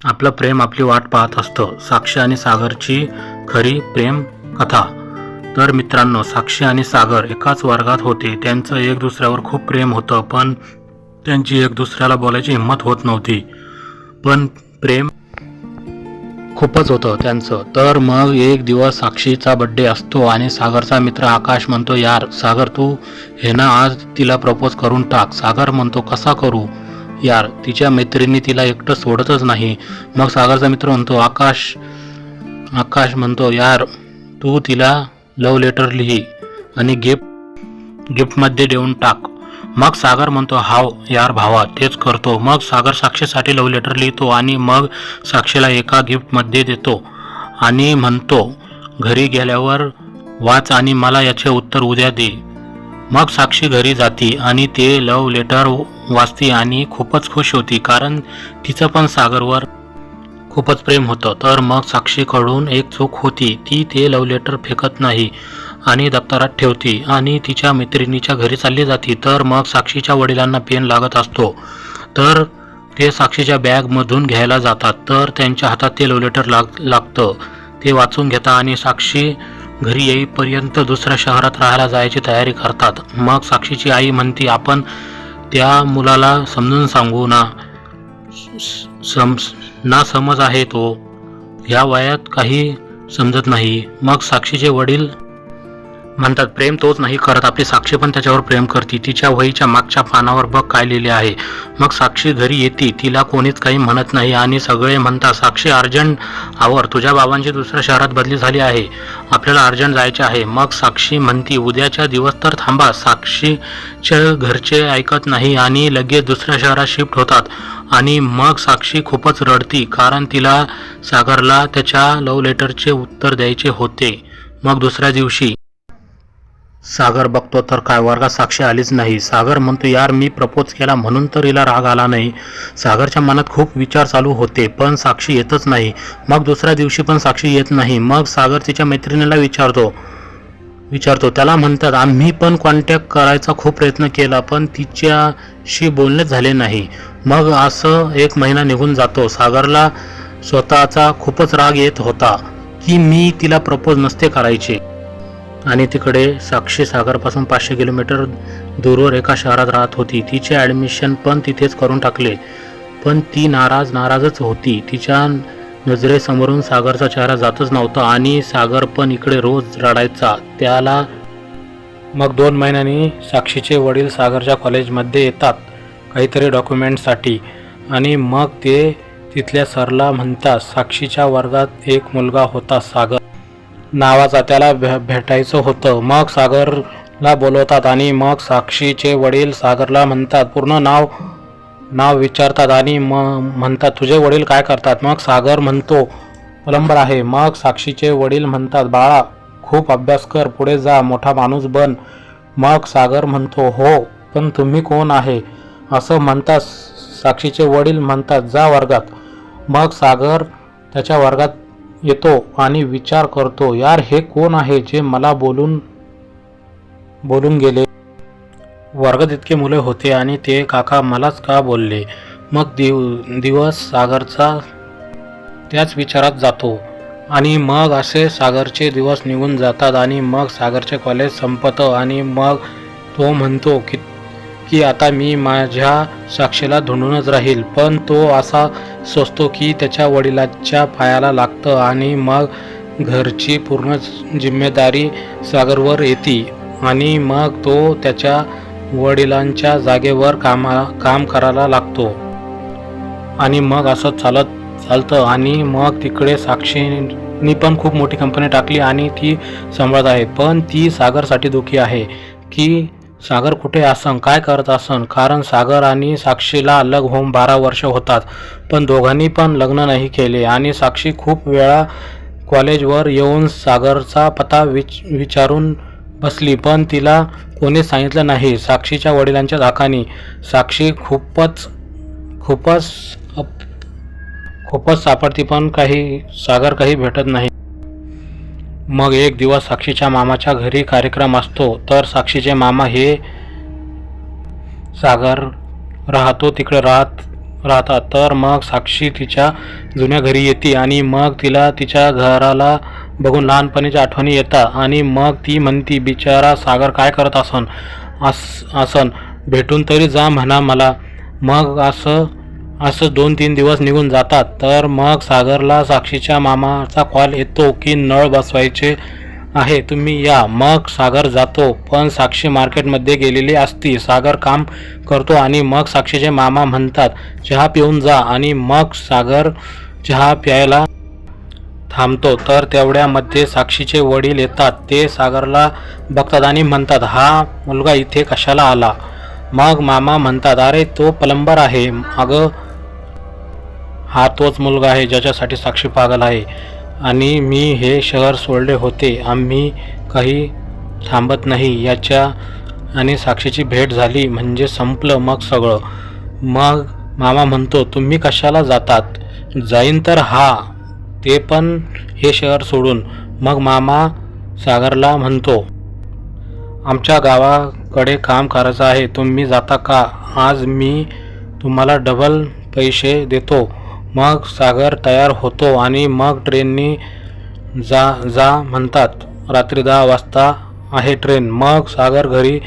आपलं प्रेम आपली वाट पाहत असतं. साक्षी आणि सागरची खरी प्रेम कथा. तर मित्रांनो, साक्षी आणि सागर एकाच वर्गात होते. त्यांचं एक दुसऱ्यावर खूप प्रेम होतं, पण त्यांची एक दुसऱ्याला बोलायची हिंमत होत नव्हती. पण प्रेम खूपच होतं त्यांचं. तर मग एक दिवस साक्षीचा बड्डे असतो आणि सागरचा मित्र आकाश म्हणतो, यार सागर, तू हे ना आज तिला प्रपोज करून टाक. सागर म्हणतो, कसा करू यार, तिच्या मैत्रिणी तिला एकटं सोडतच नाही. मग सागरचा मित्र म्हणतो, आकाश म्हणतो, यार तू तिला लव्ह लेटर लिही आणि गिफ्टमध्ये देऊन टाक. मग सागर म्हणतो, हाव यार भावा, तेच करतो. मग सागर साक्षीसाठी लव्ह लेटर लिहितो आणि मग साक्षीला एका गिफ्टमध्ये देतो आणि म्हणतो, घरी गेल्यावर वाच आणि मला याचे उत्तर उद्या दे. मग साक्षी घरी जाती आणि ते लव्ह लेटर वाचती आणि खूपच खुश होती, कारण तिचं पण सागरवर खूपच प्रेम होतं. तर मग साक्षीकडून एक चूक होती. ती ते लव्ह लेटर फेकत नाही आणि दप्तरात ठेवती आणि तिच्या मैत्रिणीच्या घरी चालली जाते. तर मग साक्षीच्या वडिलांना पेन लागत असतो, तर ते साक्षीच्या बॅगमधून घ्यायला जातात. तर त्यांच्या हातात ते लव्ह लेटर लागतं. ते वाचून घेतात आणि साक्षी घरी येईपर्यंत दुसऱ्या शहरात राहायला जायची तयारी करतात. मग साक्षीची आई म्हणते, आपण त्या मुलाला समजून सांगू ना, समज आहे तो, ह्या वयात काही समजत नाही. मग साक्षीचे वडील म्हणतात, प्रेम तोच नाही करत, आपली साक्षी पण त्याच्यावर प्रेम करते. तिच्या वहीच्या मागच्या पानावर बघ काय लिहिले आहे. मग साक्षी घरी येते, तिला कोणीच काही म्हणत नाही आणि सगळे म्हणतात, साक्षी अर्जंट आवर, तुझ्या बाबांची दुसऱ्या शहरात बदली झाली आहे, आपल्याला अर्जंट जायचे आहे. मग साक्षी म्हणती, उद्याच्या दिवस तर थांबा. साक्षीच्या घरचे ऐकत नाही आणि लगेच दुसऱ्या शहरात शिफ्ट होतात. आणि मग साक्षी खूपच रडती, कारण तिला सागरला त्याच्या लव्ह लेटरचे उत्तर द्यायचे होते. मग दुसऱ्या दिवशी सागर बघतो तर काय, वर्गात साक्षी आलीच नाही. सागर म्हणतो, यार मी प्रपोज केला म्हणून तर हिला राग आला नाही. सागरच्या मनात खूप विचार चालू होते, पण साक्षी येतच नाही. मग दुसऱ्या दिवशी पण साक्षी येत नाही. मग सागर तिच्या मैत्रिणीला विचारतो. त्याला म्हणतात, आम्ही पण कॉन्टॅक्ट करायचा खूप प्रयत्न केला, पण तिच्याशी बोलणेच झाले नाही. मग असं एक महिना निघून जातो. सागरला स्वतःचा खूपच राग येत होता की मी तिला प्रपोज नसते करायचे. आणि तिकडे साक्षी सागरपासून 500 किलोमीटर दूरवर एका शहरात राहत होती. तिचे ॲडमिशन पण तिथेच करून टाकले, पण ती नाराजच होती. तिच्या नजरेसमोरून सागरचा चेहरा जातच नव्हता आणि सागर पण इकडे रोज रडायचा त्याला. मग 2 महिन्यांनी साक्षीचे वडील सागरच्या कॉलेजमध्ये येतात काहीतरी डॉक्युमेंटसाठी आणि मग ते तिथल्या सरला म्हणतात, साक्षीच्या वर्गात एक मुलगा होता सागर नावाचा, त्याला भेटायचं होतं. मग सागरला बोलवतात आणि मग साक्षीचे वडील सागरला म्हणतात, पूर्ण नाव विचारतात आणि म्हणतात, तुझे वडील काय करतात. मग सागर म्हणतो, प्लंबर आहे. मग साक्षीचे वडील म्हणतात, बाळा खूप अभ्यास कर, पुढे जा, मोठा माणूस बन. मग सागर म्हणतो, हो पण तुम्ही कोण आहे असं म्हणतात. साक्षीचे वडील म्हणतात, जा वर्गात. मग सागर त्याच्या वर्गात येतो आणि विचार करतो, यार हे कोण आहे जे मला बोलून गेले. वर्गात इतके मुले होते आणि ते काका मलाच का बोलले. मग दिवस सागरचा त्याच विचारात जातो आणि मग असे सागरचे दिवस निघून जातात आणि मग सागरचे कॉलेज संपतं आणि मग तो म्हणतो की आता मी माझ्या साक्षीला धुंडूनच राहील. पण तो असा सोचतो की त्याच्या वडिलांच्या पायाला लागतं आणि मग घरची पूर्ण जिम्मेदारी सागरवर येते आणि मग तो त्याच्या वडिलांच्या जागेवर काम करायला लागतो. आणि मग असं चालतं आणि मग तिकडे साक्षीनी पण खूप मोठी कंपनी टाकली आणि ती सांभाळत आहे. पण ती सागरसाठी दुःखी आहे की सागर कुठे असन, काय करत असन, कारण सागर आणि साक्षीला अलग होऊन 12 वर्ष होतात, पण दोघांनी पण लग्न नाही केले. आणि साक्षी खूप वेळा कॉलेजवर येऊन सागरचा पत्ता विचारून बसली, पण तिला कोणी सांगितलं नाही. साक्षीच्या वडिलांच्या धाकानी साक्षी खूपच सापडती, पण सागर काही भेटत नाही. मग एक दिवस साक्षीच्या मामाच्या घरी कार्यक्रम असतो. तर साक्षीचे मामा हे सागर राहतो तिकडे राहत राहतात. तर मग साक्षी तिच्या जुन्या घरी येते आणि मग तिला तिच्या घराला बघून लहानपणीच्या आठवणी येतात आणि मग ती म्हणती, बिचारा सागर काय करत आसन, भेटून तरी जा म्हणा मला. मग असं 2-3 दिवस निघून जातात. तर मग सागरला साक्षीच्या मामाचा कॉल येतो की नळ बसवायचे आहे, तुम्ही या. मग सागर जातो, पण साक्षी मार्केटमध्ये गेलेली असती. सागर काम करतो आणि मग साक्षीचे मामा म्हणतात, चहा पिऊन जा. आणि मग सागर चहा प्यायला थांबतो. तर तेवढ्यामध्ये साक्षीचे वडील येतात. ते सागरला बघतात आणि म्हणतात, हा मुलगा इथे कशाला आला. मग मामा म्हणतात, अरे तो प्लंबर आहे. अगं, हा तोच मुलगा आहे ज्याच्यासाठी साक्षी पागल आहे. आणि मी हे शहर सोडले होते. आम्ही काही थांबत नाही. याच्या आणि साक्षीची भेट झाली म्हणजे संपलं मग सगळं. मग मामा म्हणतो, तुम्ही कशाला जातात. जाईन तर हा, ते पण हे शहर सोडून. मग मामा सागरला म्हणतो, आमच्या गावाकडे काम करायचं आहे, तुम्ही जाता का. आज मी तुम्हाला डबल पैसे देतो. मग सागर तयार होतो आणि मग ट्रेननी जा म्हणतात. रात्री 10 वाजता आहे ट्रेन. मग सागर घरी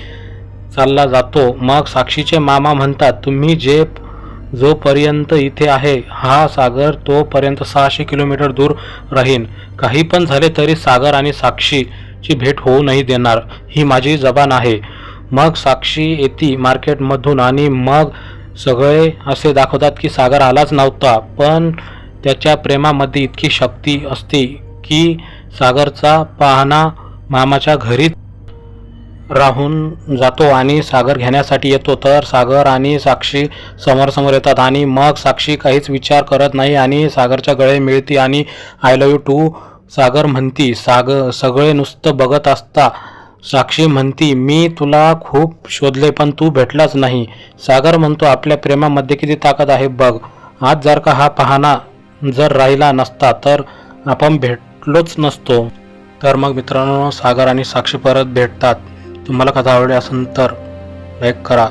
चालला जातो. मग साक्षीचे मामा म्हणतात, तुम्ही जोपर्यंत इथे आहे हा सागर तोपर्यंत 600 किलोमीटर दूर राहीन. काही पण झाले तरी सागर आणि साक्षीची भेट होऊ नाही देणार, ही माझी जबान आहे. मग साक्षी येते मार्केटमधून आणि मग सगळे असे दाखवतात की सागर आलाच नव्हता, पण त्याच्या प्रेमामध्ये इतकी शक्ती असते की सागरचा पाहणा मामाच्या घरी राहून जातो आणि सागर घेण्यासाठी येतो. तर सागर आणि साक्षी समोरासमोर येतात आणि मग साक्षी काहीच विचार करत नाही आणि सागरच्या गळे मिळते आणि आय लव्ह यू टू सागर म्हणती. सगळे नुसतं बघत असता. साक्षी म्हणती, मी तुला खूप शोधले पण तू भेटलाच नाही. सागर म्हणतो, आपल्या प्रेमामध्ये किती ताकद आहे बघ. आज जर का हा पाहणा जर राहिला नसता तर आपण भेटलोच नसतो. तर मग मित्रांनो, सागर आणि साक्षी परत भेटतात. तुम्हाला कथा आवडली असेल तर लाईक करा.